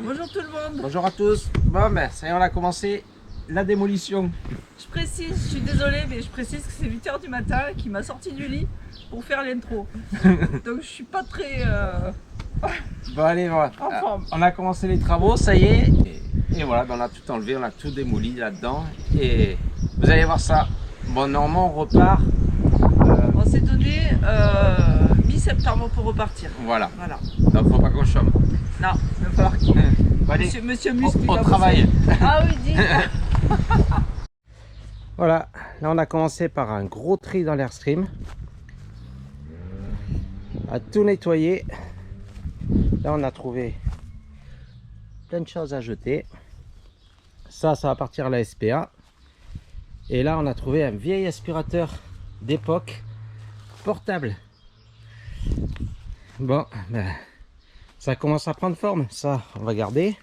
Bonjour tout le monde. Bonjour à tous. Bon ben ça y est, on a commencé la démolition. Je précise, je suis désolée, mais je précise que c'est 8 h du matin qui m'a sorti du lit pour faire l'intro. Donc je suis pas très Bon allez, voilà. en forme. On a commencé les travaux, ça y est. Et voilà, ben, on a tout enlevé, on a tout démoli là-dedans. Et vous allez voir ça. Bon, normalement on repart. On s'est donné mi-septembre pour repartir. Voilà. Voilà. Donc faut pas qu'on chôme. Non, il va falloir qu'il... Bon, allez, Monsieur Muscle, il on va travaille. bosser. Ah oui, dis. Voilà, là on a commencé par un gros tri dans l'Airstream. À tout nettoyer. Là on a trouvé plein de choses à jeter. Ça va partir à la SPA. Et là on a trouvé un vieil aspirateur d'époque portable. Bon, ben, ça commence à prendre forme. Ça on va garder.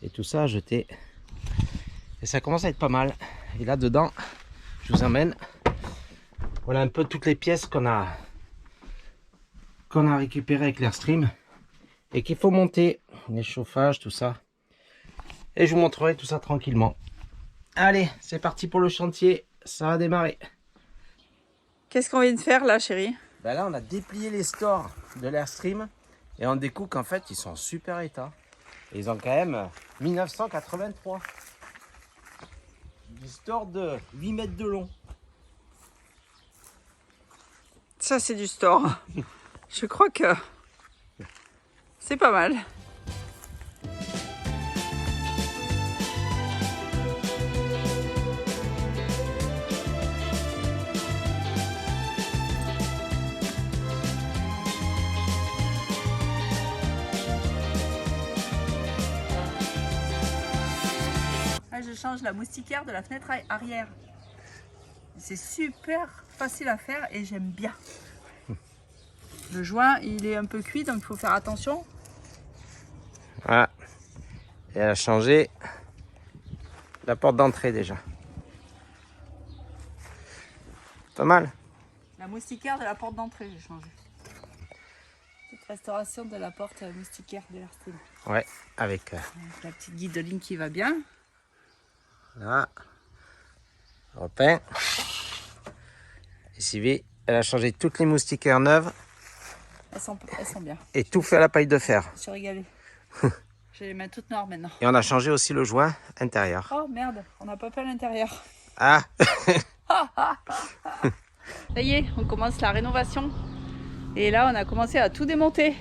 Et tout ça à jeter. Et ça commence à être pas mal. Et là dedans, je vous emmène. Voilà un peu toutes les pièces qu'on a récupérées avec l'Airstream et qu'il faut monter, les chauffages, tout ça. Et je vous montrerai tout ça tranquillement. Allez, c'est parti pour le chantier, ça va démarrer. Qu'est-ce qu'on vient de faire là, chérie? Ben là, on a déplié les stores de l'Airstream et on découvre qu'en fait, ils sont en super état. Et ils ont quand même 1983. Du store de 8 mètres de long. Ça, c'est du store. Je crois que c'est pas mal. Là, je change la moustiquaire de la fenêtre arrière. C'est super facile à faire et j'aime bien. Le joint, il est un peu cuit, donc il faut faire attention. Voilà. Et elle a changé la porte d'entrée déjà. Pas mal. La moustiquaire de la porte d'entrée, j'ai changé. Petite restauration de la porte moustiquaire de l'Airstream. Ouais, avec Avec la petite guide de ligne qui va bien. là, repeint. Et Sylvie, elle a changé toutes les moustiquaires neuves Elles sont bien. et tout fait à la paille de fer. Je suis régalée. J'ai les mains toutes noires maintenant. Et on a changé aussi le joint intérieur. Oh merde, on n'a pas fait à l'intérieur. Ah, Ça y est, on commence la rénovation. Et là, on a commencé à tout démonter.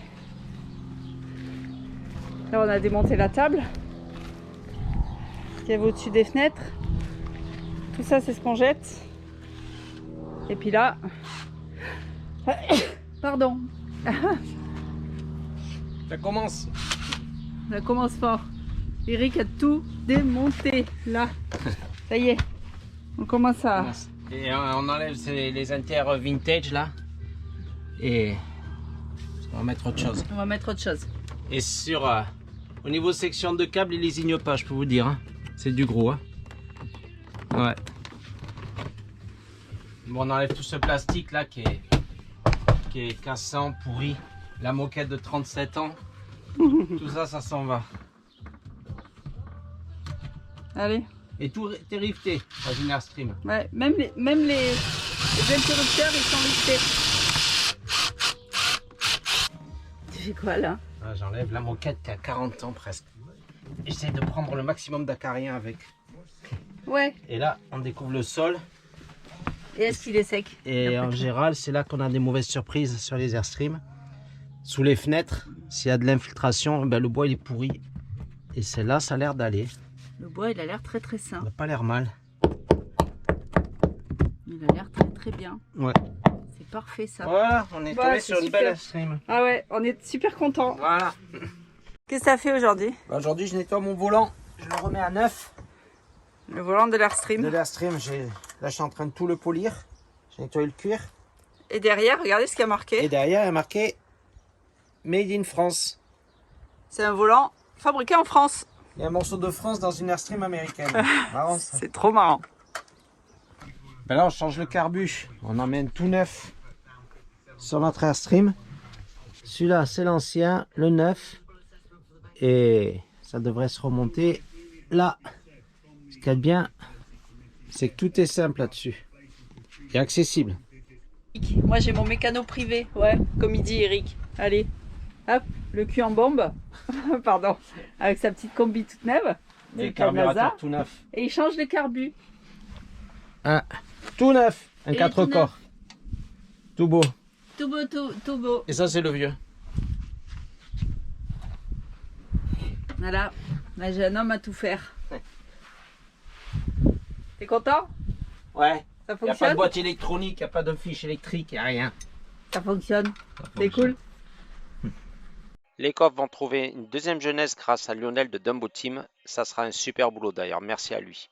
Là, on a démonté la table qui est au-dessus des fenêtres. Tout ça, c'est ce qu'on jette. Et puis là... Pardon. ça commence. Ça commence fort. Eric a tout démonté. Là. Ça y est. On commence à... Et on enlève les intérieurs vintage là. Et on va mettre autre chose. On va mettre autre chose. Et sur au niveau section de câbles, il lésigne pas, je peux vous dire. Hein. C'est du gros. Hein. Ouais. Bon, on enlève tout ce plastique là qui est cassant, pourri. La moquette de 37 ans. Tout ça, ça s'en va. Allez. Et tout est rifté dans une Airstream. Ouais, même les interrupteurs, ils sont liftés. Tu fais quoi là? Ah, j'enlève la moquette qui a 40 ans presque. J'essaie de prendre le maximum d'acariens avec. Ouais. Et là, on découvre le sol. Et est-ce qu'il est sec? Et en général, c'est là qu'on a des mauvaises surprises sur les Airstream. Sous les fenêtres, s'il y a de l'infiltration, ben, le bois il est pourri. Et celle-là, ça a l'air d'aller. Le bois, il a l'air très très sain. Il n'a pas l'air mal. Il a l'air très très bien. Ouais. C'est parfait ça. Voilà, on est Ouais, tombé c'est sur une super. belle Airstream. Ah ouais, on est super contents. Voilà. Qu'est-ce que ça fait aujourd'hui? Aujourd'hui, je nettoie mon volant. Je le remets à neuf. Le volant de l'Airstream. De l'Airstream, là, je suis en train de tout le polir. J'ai nettoyé le cuir. Et derrière, regardez ce qu'il y a marqué. Et derrière, il y a marqué Made in France. C'est un volant fabriqué en France. Il y a un morceau de France dans une Airstream américaine. Marrant ça. C'est trop marrant. Ben là, on change le carbu. On emmène tout neuf sur notre Airstream. Celui-là, c'est l'ancien, le neuf. et ça devrait se remonter là. Ce qu'il y a de bien, c'est que tout est simple là-dessus et accessible. Moi j'ai mon mécano privé, ouais, comme il dit Eric. Allez, hop, le cul en bombe, pardon, avec sa petite combi toute neuve, Le carburateur tout neuf. et il change les carbus. Tout neuf, un Et 4 tout corps. Tout beau. Tout beau, tout beau. Et ça, c'est le vieux. Voilà, là j'ai un homme à tout faire. T'es content? Ouais. Ça Il n'y a pas de fonctionne? boîte électronique, il n'y a pas de fiche électrique, il n'y a rien. Ça fonctionne. C'est cool. Les coffres vont trouver une deuxième jeunesse grâce à Lionel de Dumbo Team. Ça sera un super boulot d'ailleurs, merci à lui.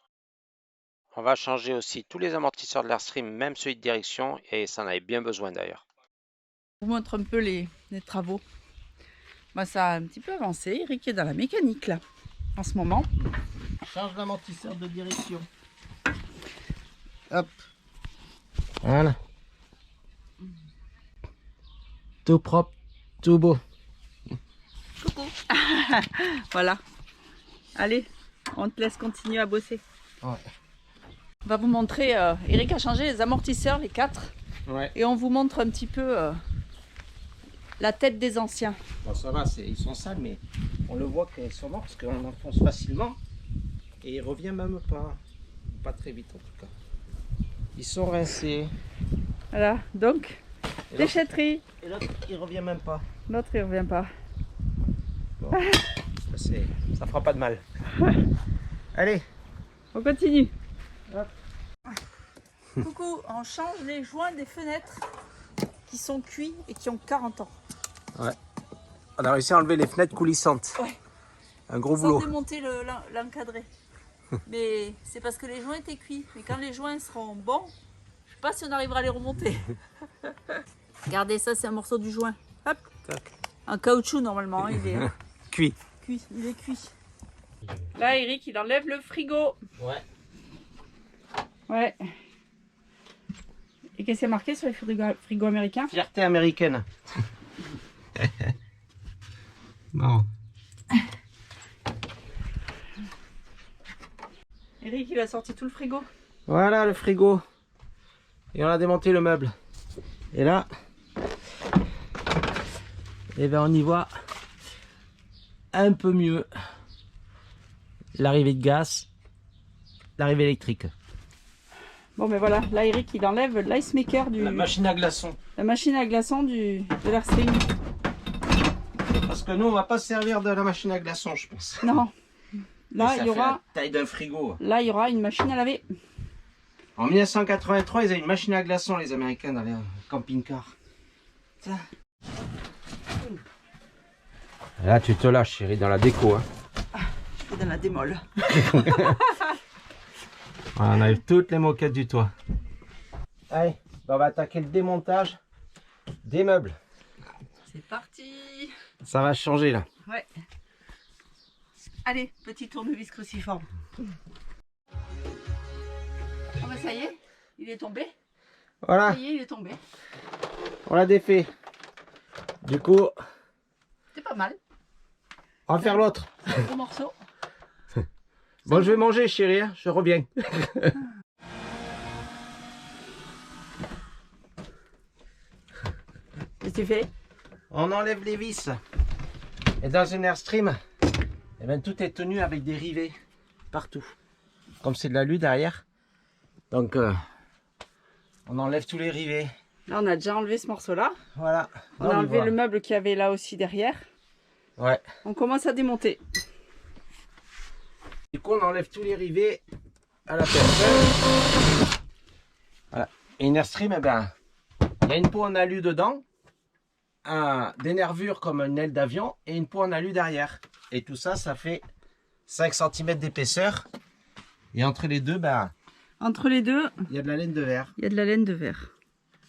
On va changer aussi tous les amortisseurs de l'Airstream, même celui de direction, et ça en avait bien besoin d'ailleurs. Je vous montre un peu les travaux. Bah, ça a un petit peu avancé. Eric est dans la mécanique là, en ce moment. Change l'amortisseur de direction. Hop. Voilà. Tout propre, tout beau. Coucou. Voilà. Allez, on te laisse continuer à bosser. Ouais. On va vous montrer. Eric a changé les amortisseurs, les 4. Ouais. Et on vous montre un petit peu la tête des anciens. Bon, ça va, ils sont sales, mais on le voit qu'ils sont morts parce qu'on enfonce facilement. Et il revient même pas très vite en tout cas. Ils sont rincés. Voilà, donc, Et déchetterie. Et l'autre, il revient même pas. L'autre, il revient pas. Bon, ça fera pas de mal. Allez. On continue. Coucou, on change les joints des fenêtres qui sont cuits et qui ont 40 ans. Ouais. On a réussi à enlever les fenêtres coulissantes. Ouais. Un gros Sans boulot. démonter l'encadré. Mais c'est parce que les joints étaient cuits. Mais quand les joints seront bons, je sais pas si on arrivera à les remonter. Regardez, ça c'est un morceau du joint. Hop. Tac. Un caoutchouc normalement, il est Cuit. cuit. Il est cuit. Là, Eric, il enlève le frigo. Ouais. Ouais. Et qu'est-ce qu'il y a marqué sur les frigos américains? Fierté américaine. Non. Eric, il a sorti tout le frigo. Voilà le frigo. Et on a démonté le meuble. Et là, eh ben on y voit un peu mieux l'arrivée de gaz, l'arrivée électrique. Bon, mais voilà, là, Eric, il enlève l'ice maker La machine à glaçons. la machine à glaçons de l'Airstream. Parce que nous, on va pas se servir de la machine à glaçons, je pense. Non. Là, Et ça il y fait aura, la taille d'un frigo. là, il y aura une machine à laver. En 1983, ils avaient une machine à glaçons, les Américains, dans les camping-cars. Tiens. Là, tu te lâches, chérie, dans la déco. Hein. Je suis dans la démole. On enlève toutes les moquettes du toit. Allez, on va attaquer le démontage des meubles. C'est parti. Ça va changer là. Ouais. Allez, petit tournevis cruciforme. Oh bah ça y est, il est tombé. Voilà, Ça y est, il est tombé. on l'a défait. Du coup, C'est pas mal. on va faire l'autre. C'est un gros morceau. Bon, je vais manger, chérie, hein, je reviens. Qu'est-ce que tu fais? On enlève les vis. Et dans une Airstream, eh ben, tout est tenu avec des rivets partout. Comme c'est de l'alu derrière. Donc, on enlève tous les rivets. Là, on a déjà enlevé ce morceau-là. Voilà. On a enlevé le meuble qu'il y avait là aussi derrière. Ouais. On commence à démonter. Du coup, on enlève tous les rivets à la personne. Voilà. Et une Airstream, eh ben, il y a une peau en alu dedans, des nervures comme une aile d'avion et une peau en alu derrière. Et tout ça, ça fait 5 cm d'épaisseur. Et entre les deux, ben, Entre les deux, il y a de la laine de verre. il y a de la laine de verre.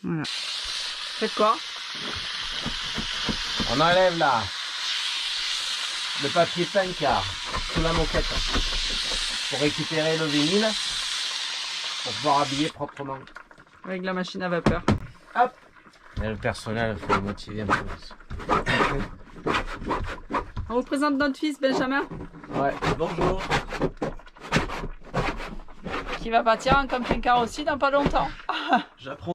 Voilà. Faites quoi? On enlève là le papier peint car sous la moquette pour récupérer le vinyle pour pouvoir habiller proprement. Avec la machine à vapeur. Hop. Et le personnel, il faut le motiver un peu. On vous présente notre fils Benjamin. Ouais, bonjour. Qui va partir en camping-car aussi dans pas longtemps. J'apprends.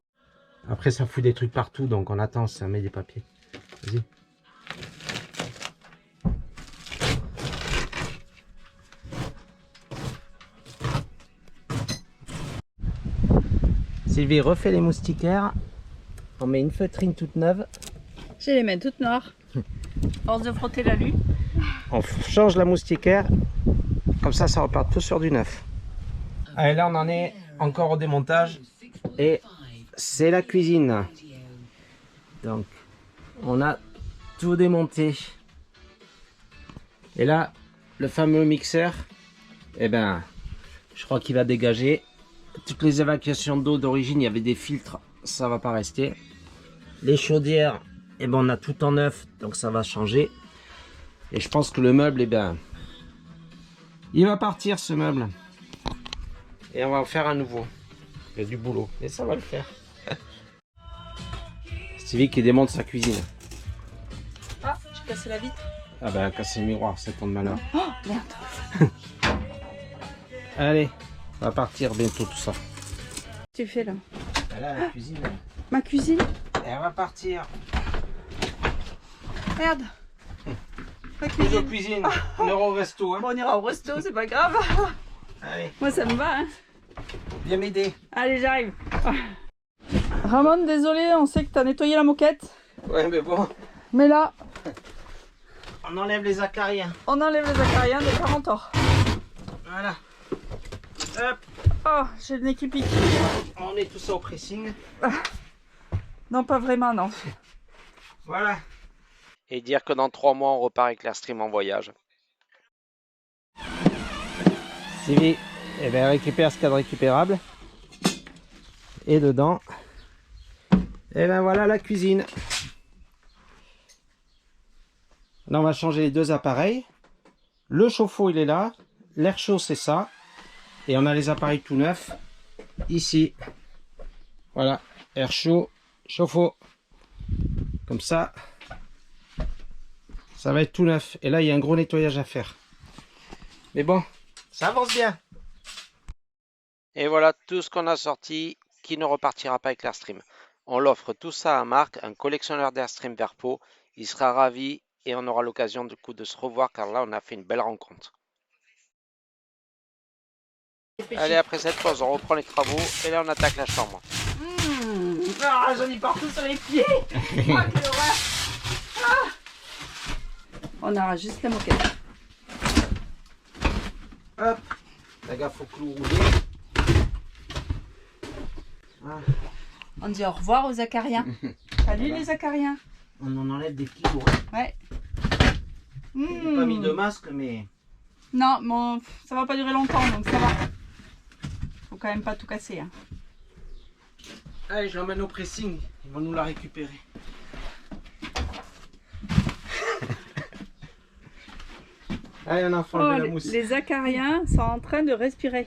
Après, ça fout des trucs partout, donc on attend, ça met des papiers. Vas-y. Sylvie refait les moustiquaires. On met une feutrine toute neuve. J'ai les mains toutes noires. Force de frotter la lune. On change la moustiquaire. Comme ça, ça repart tout sur du neuf. Allez, là, on en est encore au démontage. Et c'est la cuisine. Donc, on a tout démonté. Et là, le fameux mixeur, eh ben, je crois qu'il va dégager. Toutes les évacuations d'eau d'origine, il y avait des filtres, ça va pas rester. Les chaudières, eh ben, on a tout en neuf, donc ça va changer. Et je pense que le meuble, eh ben, il va partir ce meuble. Et on va en faire un nouveau. Il y a du boulot, mais ça va le faire. Stevie qui démonte sa cuisine. Ah, j'ai cassé la vitre. Ah ben, casser le miroir, c'est ton malheur. Oh, merde. Allez, on va partir bientôt tout ça. Tu fais là. Là, la cuisine, Ma cuisine. elle va partir. Merde. Ma Plus de cuisine. cuisine, on ira au resto. Hein. Bon, on ira au resto, c'est pas grave. Allez, Moi, ça me va. Hein. viens m'aider. Allez, j'arrive. Ramon, désolé, on sait que t'as nettoyé la moquette. Ouais, mais bon, Mais là, on enlève les acariens. on enlève les acariens des parents tort. Voilà. Hop, Oh, j'ai le nez qui pique. on met tout ça au pressing. Non, pas vraiment, non. Voilà. Et dire que dans 3 mois, on repart avec l'Airstream en voyage. Sylvie, eh ben, récupère ce qu'il y a de récupérable. Et dedans, et ben voilà la cuisine. Là, on va changer les deux appareils. Le chauffe-eau, il est là. L'air chaud, c'est ça. Et on a les appareils tout neufs ici. Voilà, air chaud, chauffe-eau. Comme ça, ça va être tout neuf. Et là, il y a un gros nettoyage à faire. Mais bon, ça avance bien. Et voilà tout ce qu'on a sorti qui ne repartira pas avec l'Airstream. On l'offre tout ça à Marc, un collectionneur d'Airstream vers Pau. Il sera ravi et on aura l'occasion du coup de se revoir car là on a fait une belle rencontre. Allez, après cette pause, on reprend les travaux et là on attaque la chambre. Ah, j'en ai partout sur les pieds. Ah, quelle horreur. Ah. On arrache juste la moquette. Hop, la gaffe au clou roulé. Ah. On dit au revoir aux acariens. Salut les acariens. On en enlève des kilos. Ouais. J'ai pas mis de masque, mais... Non, bon, ça va pas durer longtemps, donc ça va. Faut quand même pas tout casser. Hein. Allez, je l'emmène au pressing. Ils vont nous la récupérer. Allez, on a fait Oh, la mousse. les acariens sont en train de respirer.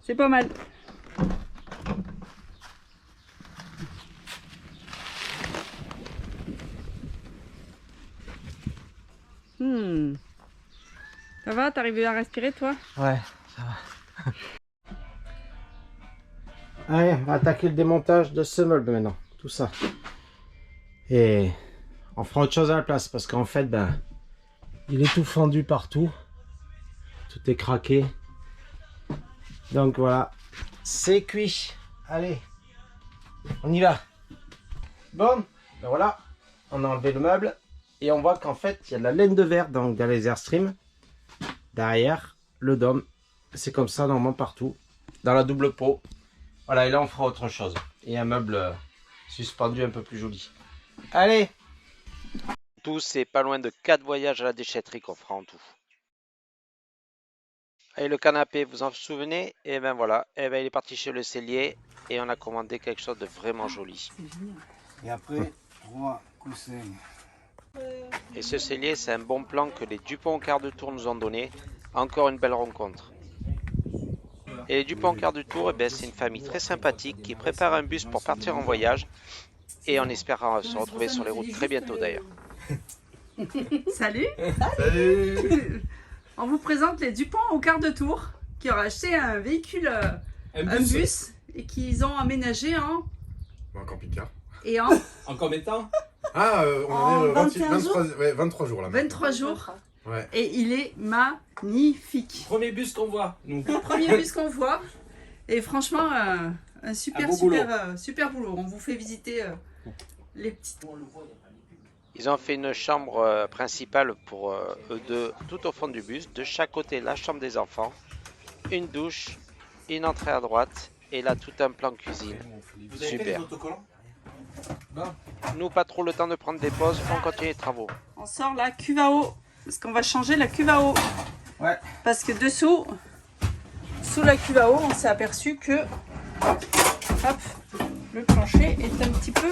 C'est pas mal. Ça va, t'arrives à respirer toi? Ouais, ça va. Allez, on va attaquer le démontage de ce meuble maintenant. Tout ça. Et on fera autre chose à la place parce qu'en fait, ben, il est tout fendu partout. Tout est craqué. Donc voilà, c'est cuit. Allez, on y va. Bon, ben voilà, on a enlevé le meuble. Et on voit qu'en fait, il y a de la laine de verre donc, dans les Airstream. Derrière, le dôme. C'est comme ça normalement partout. Dans la double peau. Voilà, et là on fera autre chose. Et un meuble suspendu un peu plus joli. Allez! Tout, c'est pas loin de 4 voyages à la déchetterie qu'on fera en tout. Et le canapé, vous en souvenez? Et ben voilà, et ben il est parti chez le cellier et on a commandé quelque chose de vraiment joli. Et après, 3 coussins. Et ce cellier, c'est un bon plan que les Dupont quart de tour nous ont donné. Encore une belle rencontre. Et les Dupont quart de tour, eh ben, c'est une famille très sympathique qui prépare un bus pour partir en voyage. Et on espère se retrouver sur les routes très bientôt d'ailleurs. Salut. Salut. On vous présente les Dupont au quart de tour qui ont acheté un véhicule, un bus et qu'ils ont aménagé en camping-car. et en En combien de temps? Ah, on En est 21 23 jours là. 23 jours. Ouais. Et il est magnifique. Premier bus qu'on voit, nous. Premier bus qu'on voit. Et franchement, un super, Un beau boulot. super boulot. On vous fait visiter les petites. Ils ont fait une chambre principale pour eux deux tout au fond du bus. De chaque côté, la chambre des enfants, une douche, une entrée à droite et là tout un plan cuisine. Super. Nous, pas trop le temps de prendre des pauses, on continue les travaux. On sort la cuve à eau. Parce qu'on va changer la cuve à eau. Ouais. Parce que dessous, sous la cuve à eau, on s'est aperçu que hop, le plancher est un petit peu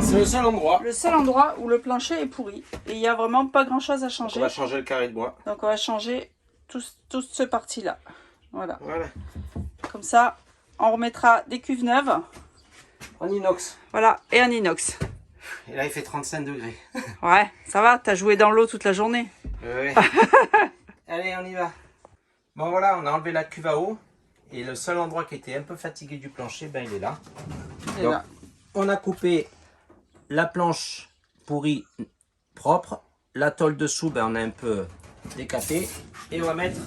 C'est le seul endroit. le seul endroit où le plancher est pourri. Et il n'y a vraiment pas grand chose à changer. On va changer le carré de bois. Donc on va changer tout ce parti-là. Voilà. Voilà. Comme ça, on remettra des cuves neuves. En inox. Voilà, et en inox. Et là, il fait 35 degrés. Ouais, ça va, t'as joué dans l'eau toute la journée. Ouais. Allez, on y va. Bon, voilà, on a enlevé la cuve à eau. Et le seul endroit qui était un peu fatigué du plancher, ben, il est là. Et Donc, là. on a coupé la planche pourrie propre. La tôle dessous, ben, on a un peu décapé. Et on va mettre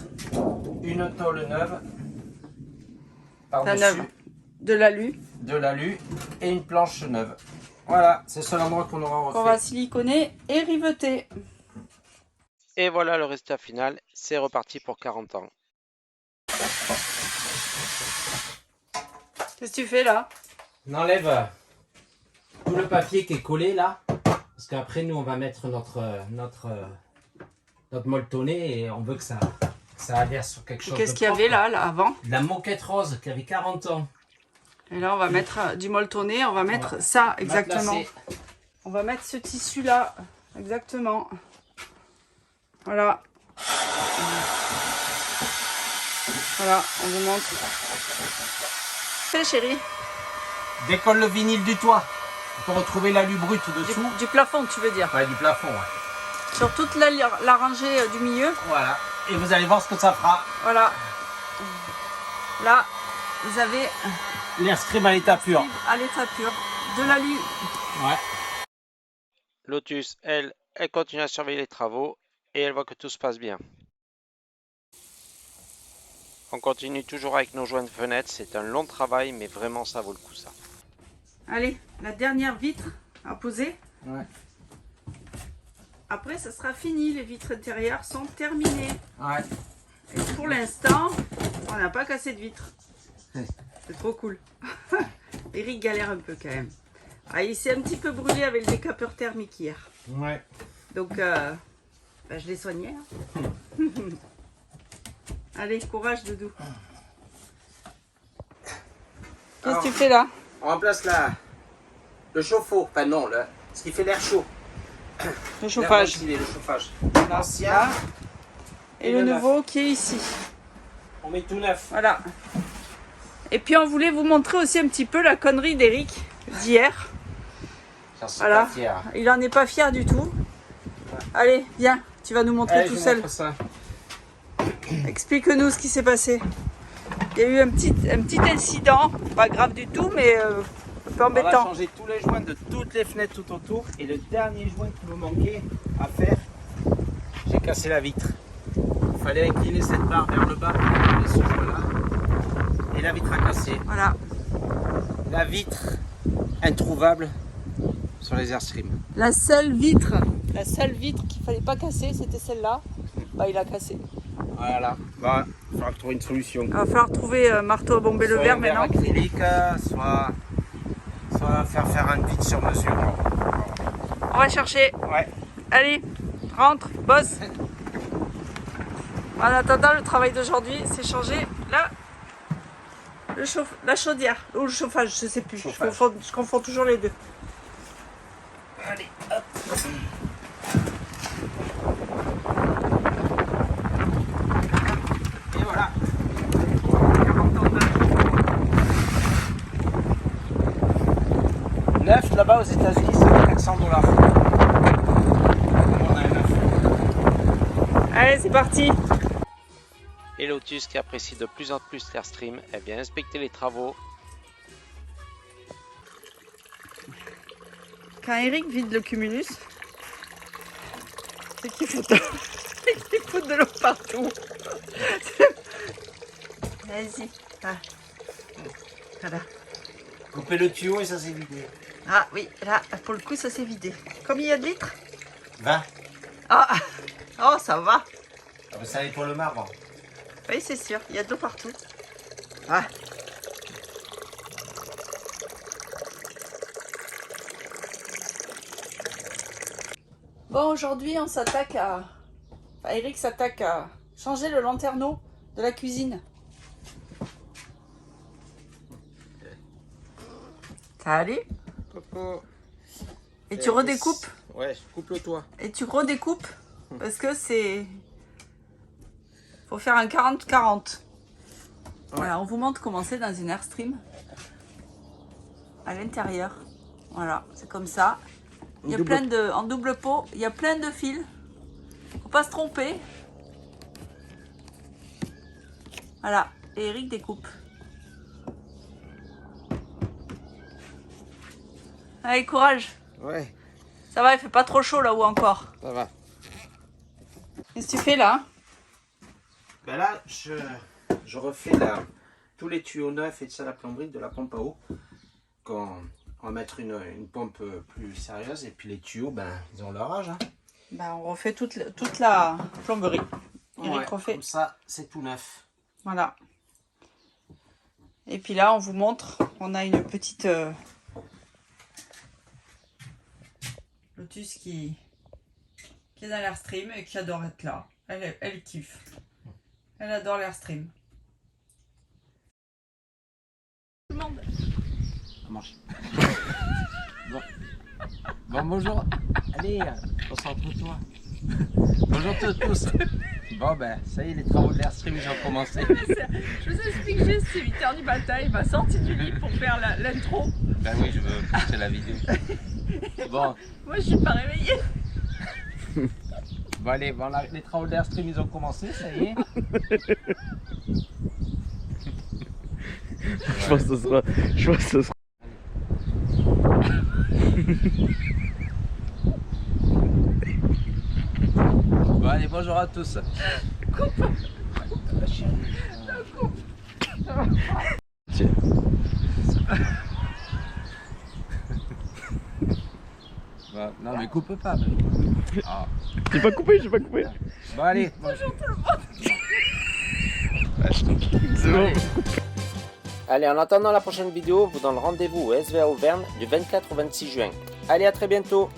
une tôle neuve par-dessus neuve. De l'alu. de l'alu et une planche neuve. Voilà, c'est le seul endroit qu'on aura refait. Qu'on va siliconer et riveter. Et voilà le résultat final, c'est reparti pour 40 ans. Qu'est-ce que tu fais là? On enlève tout le papier qui est collé là. Parce qu'après, nous, on va mettre notre molletonné et on veut que ça adhère sur quelque chose. Qu'est-ce de qu'il y avait propre. là avant? De la moquette rose qui avait 40 ans. Et là, on va mettre du molletonné. On va mettre ça exactement. Matelassé. On va mettre ce tissu là. Exactement. Voilà. Voilà, on vous montre. Fais chérie. Décolle le vinyle du toit. On peut retrouver l'alu brut dessous. Du plafond, tu veux dire. Ouais, du plafond. Ouais. Sur toute la rangée du milieu. Voilà. Et vous allez voir ce que ça fera. Voilà. Là, vous avez L'air scream à l'état pur. à l'état pur de l'alu. Ouais. Lotus, elle continue à surveiller les travaux et elle voit que tout se passe bien. On continue toujours avec nos joints de fenêtres, c'est un long travail mais vraiment ça vaut le coup ça. Allez, la dernière vitre à poser. Ouais. Après, ça sera fini. Les vitres intérieures sont terminées. Ouais. Et pour l'instant, on n'a pas cassé de vitres. Ouais. C'est trop cool. Eric galère un peu quand même. Ah, il s'est un petit peu brûlé avec le décapeur thermique hier. Ouais. Donc, je l'ai soigné. Hein. Allez, courage, Doudou. Qu'est-ce que tu fais là? On remplace le chauffe-eau. Enfin non, ce qui fait l'air chaud. Le chauffage. L'air ventilé, le chauffage. Là. L'ancien. Et le nouveau qui est ici. On met tout neuf. Voilà. Et puis on voulait vous montrer aussi un petit peu la connerie d'Eric d'hier. J'en suis Voilà. pas fier. Il en est pas fier du tout. Allez, viens, tu vas nous montrer Allez, tout je vous seul. montre ça. Explique-nous ce qui s'est passé. Il y a eu un petit incident, pas grave du tout, mais un peu On va embêtant. changer tous les joints de toutes les fenêtres tout autour. Et le dernier joint qui me manquait à faire, j'ai cassé la vitre. Il fallait incliner cette barre vers le bas pour enlever ce joint-là. Et la vitre a cassé. Voilà. La vitre introuvable sur les Airstream. La seule vitre qu'il fallait pas casser, c'était celle-là. Bah, il a cassé. Voilà. Bah, il faudra trouver une solution. Il va falloir trouver un marteau à bomber le Soit verre un verre maintenant. acrylique, soit faire un vitre sur mesure. On va chercher. Ouais. Allez, rentre, bosse. En attendant, le travail d'aujourd'hui, c'est changer la chaudière ou le chauffage, je sais plus. Chauffage. Je confonds toujours les deux. Allez, hop. Et voilà. 40 ans neuf là-bas aux États-Unis, c'est $400. On a un Allez, c'est parti. Et Lotus qui apprécie de plus en plus l'Airstream, elle vient inspecter les travaux. Quand Eric vide le cumulus, c'est qu'il fout de l'eau partout. Vas-y. Ah. Voilà. Couper le tuyau et ça s'est vidé. Ah oui, là, pour le coup, ça s'est vidé. Combien il y a de litres? 20. Ah, oh, ça va. Ah bah ça nettoie le marbre. Oui, c'est sûr, il y a de l'eau partout. Ah. Bon, aujourd'hui, on s'attaque à... Enfin, Eric s'attaque à changer le lanterneau de la cuisine. Ça allait? Coco. Et tu redécoupes? Ouais, coupe le toit. Et tu redécoupes? Parce que c'est... Faut faire un 40-40. Voilà, on vous montre comment c'est dans une Airstream. À l'intérieur. Voilà, c'est comme ça. Il y a plein de... En double pot, il y a plein de fils. Faut pas se tromper. Voilà, et Eric découpe. Allez, courage. Ouais, Ça va, il fait pas trop chaud là-haut encore. ça va. Qu'est-ce que tu fais là? Ben là, je refais tous les tuyaux neufs et de ça la plomberie de la pompe à eau. On va mettre une pompe plus sérieuse et puis les tuyaux, ben, ils ont leur âge. Hein. Ben, on refait toute la plomberie. Eric refait. Comme ça, c'est tout neuf. Voilà. Et puis là, on vous montre, on a une petite Lotus qui est dans l'Airstream et qui adore être là. Elle kiffe. Elle adore l'Airstream. Tout le monde. Ça marche. Bon, bonjour. Allez, concentre-toi. Bonjour tous. Bon, ben, ça y est, les travaux de l'Airstream, ils ont commencé. Je vous explique juste, c'est 8h du matin, il m'a sorti du lit pour faire l'intro. Ben oui, je veux poster la vidéo. Bon. Moi, je suis pas réveillée. Bon, allez, bon, les travaux de l'Airstream, ils ont commencé, ça y est. Je pense que ce sera. Bon, allez, bonjour à tous. Tiens. Bon, non, mais coupe pas. Mais... Ah. J'ai pas coupé. Bon, allez. Bonjour tout le monde. C'est bon. Allez, en attendant la prochaine vidéo, vous donne rendez-vous au SVA Auvergne du 24 au 26 juin. Allez, à très bientôt.